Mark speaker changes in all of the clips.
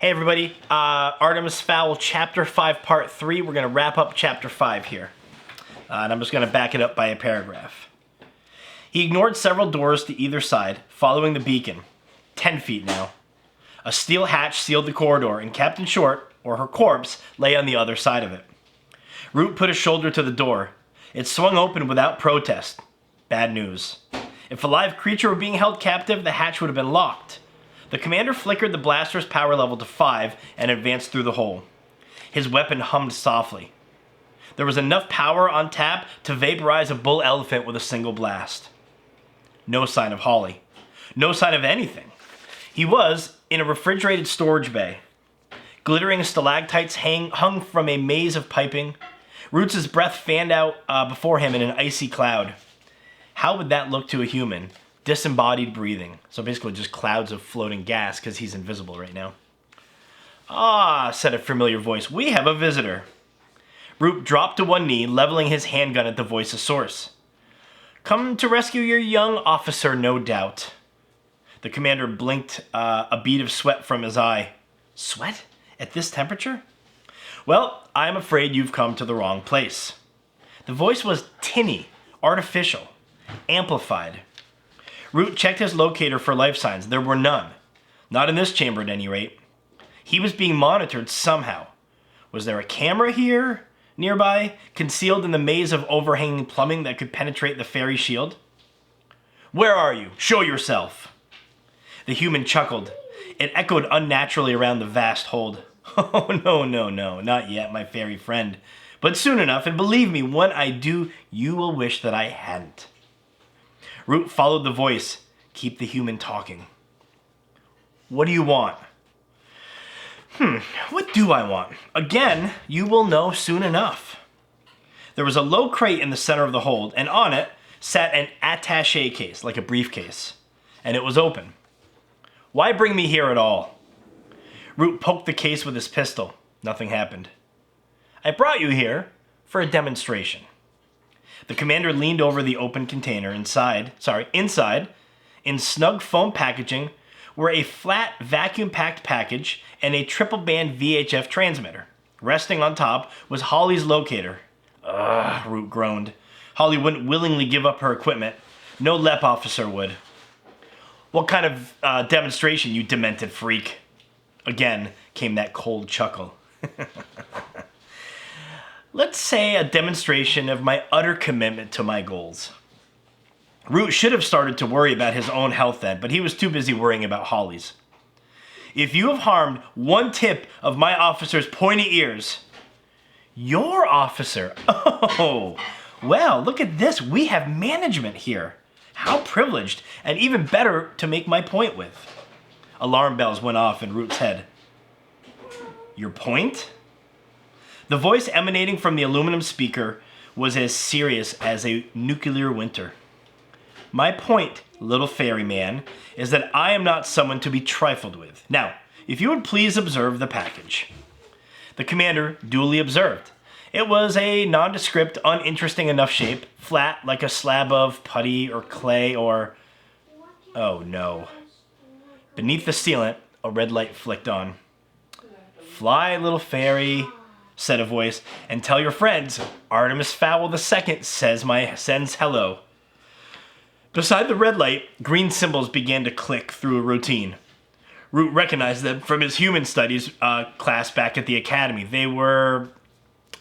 Speaker 1: Hey everybody, Artemis Fowl Chapter 5 Part 3. We're going to wrap up Chapter 5 here. And I'm just going to back it up by a paragraph. He ignored several doors to either side, following the beacon. 10 feet now. A steel hatch sealed the corridor, and Captain Short, or her corpse, lay on the other side of it. Root put a shoulder to the door. It swung open without protest. Bad news. If a live creature were being held captive, the hatch would have been locked. The commander flickered the blaster's power level to 5 and advanced through the hole. His weapon hummed softly. There was enough power on tap to vaporize a bull elephant with a single blast. No sign of Holly. No sign of anything. He was in a refrigerated storage bay. Glittering stalactites hung from a maze of piping. Roots' breath fanned out before him in an icy cloud. How would that look to a human? Disembodied breathing. So basically just clouds of floating gas because he's invisible right now. "Ah," said a familiar voice. "We have a visitor." Root dropped to one knee, leveling his handgun at the voice's source. "Come to rescue your young officer, no doubt." The commander blinked a bead of sweat from his eye. Sweat? At this temperature? "Well, I'm afraid you've come to the wrong place." The voice was tinny, artificial, amplified. Root checked his locator for life signs. There were none. Not in this chamber at any rate. He was being monitored somehow. Was there a camera here, nearby, concealed in the maze of overhanging plumbing that could penetrate the fairy shield? "Where are you? Show yourself." The human chuckled. It echoed unnaturally around the vast hold. "Oh, no, not yet, my fairy friend. But soon enough, and believe me, when I do, you will wish that I hadn't." Root followed the voice. Keep the human talking. "What do you want?" What do I want? Again, you will know soon enough." There was a low crate in the center of the hold, and on it sat an attaché case, like a briefcase. And it was open. "Why bring me here at all?" Root poked the case with his pistol. Nothing happened. "I brought you here for a demonstration." The commander leaned over the open container. Inside, in snug foam packaging, were a flat, vacuum-packed package and a triple-band VHF transmitter. Resting on top was Holly's locator. "Ugh," Root groaned. Holly wouldn't willingly give up her equipment. No LEP officer would. "What kind of demonstration, you demented freak?" Again came that cold chuckle. "Let's say a demonstration of my utter commitment to my goals." Root should have started to worry about his own health then, but he was too busy worrying about Holly's. "If you have harmed one tip of my officer's pointy ears..." "Your officer? Oh, well, look at this. We have management here. How privileged, and even better to make my point with." Alarm bells went off in Root's head. "Your point?" The voice emanating from the aluminum speaker was as serious as a nuclear winter. "My point, little fairy man, is that I am not someone to be trifled with. Now, if you would please observe the package." The commander duly observed. It was a nondescript, uninteresting enough shape, flat like a slab of putty or clay or... Oh no. Beneath the sealant, a red light flicked on. "Fly, little fairy," said a voice, "and tell your friends, Artemis Fowl II sends hello." Beside the red light, green symbols began to click through a routine. Root recognized them from his human studies class back at the academy. They were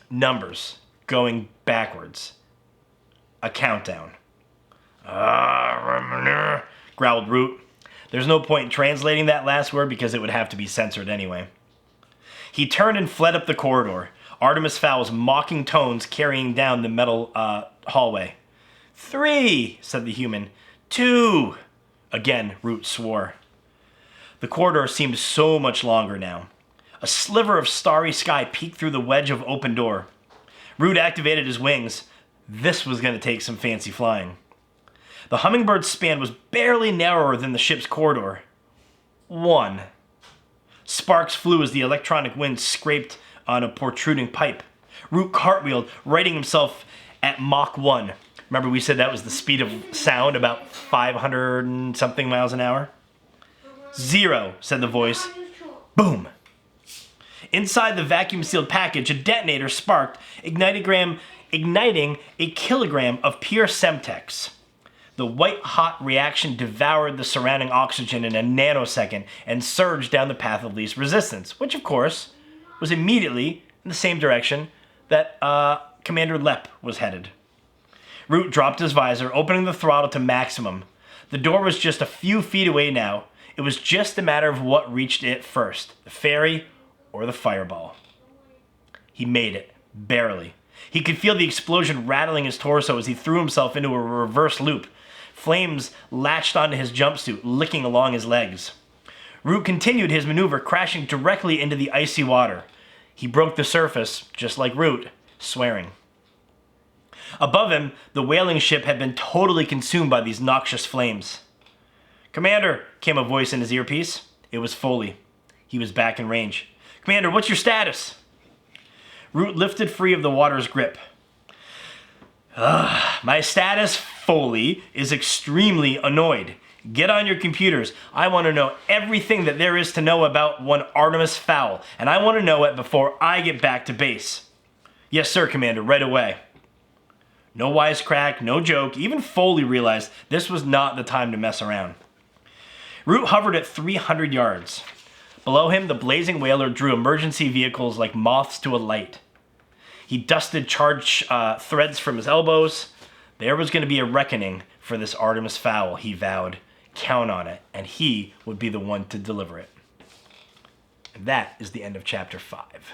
Speaker 1: numbers going backwards. A countdown. Growled Root. There's no point in translating that last word because it would have to be censored anyway. He turned and fled up the corridor, Artemis Fowl's mocking tones carrying down the metal hallway. "3," said the human. "2." Again, Root swore. The corridor seemed so much longer now. A sliver of starry sky peeked through the wedge of open door. Root activated his wings. This was going to take some fancy flying. The hummingbird's span was barely narrower than the ship's corridor. 1. Sparks flew as the electronic wind scraped on a protruding pipe. Root cartwheeled, righting himself at Mach 1. Remember we said that was the speed of sound, about 500 and something miles an hour? 0, said the voice. Boom! Inside the vacuum-sealed package, a detonator sparked, igniting a kilogram of pure Semtex. The white-hot reaction devoured the surrounding oxygen in a nanosecond and surged down the path of least resistance, which, of course, was immediately in the same direction that Commander Lepp was headed. Root dropped his visor, opening the throttle to maximum. The door was just a few feet away now. It was just a matter of what reached it first, the fairy or the fireball. He made it, barely. He could feel the explosion rattling his torso as he threw himself into a reverse loop. Flames latched onto his jumpsuit, licking along his legs. Root continued his maneuver, crashing directly into the icy water. He broke the surface, just like Root, swearing. Above him, the whaling ship had been totally consumed by these noxious flames. "Commander," came a voice in his earpiece. It was Foley. He was back in range. "Commander, what's your status?" Root lifted free of the water's grip. "My status, Foley, is extremely annoyed. Get on your computers. I want to know everything that there is to know about one Artemis Fowl, and I want to know it before I get back to base." "Yes, sir, Commander, right away." No wisecrack, no joke. Even Foley realized this was not the time to mess around. Root hovered at 300 yards. Below him, the blazing whaler drew emergency vehicles like moths to a light. He dusted charge threads from his elbows. There was going to be a reckoning for this Artemis Fowl, he vowed. Count on it, and he would be the one to deliver it. And that is the end of Chapter 5.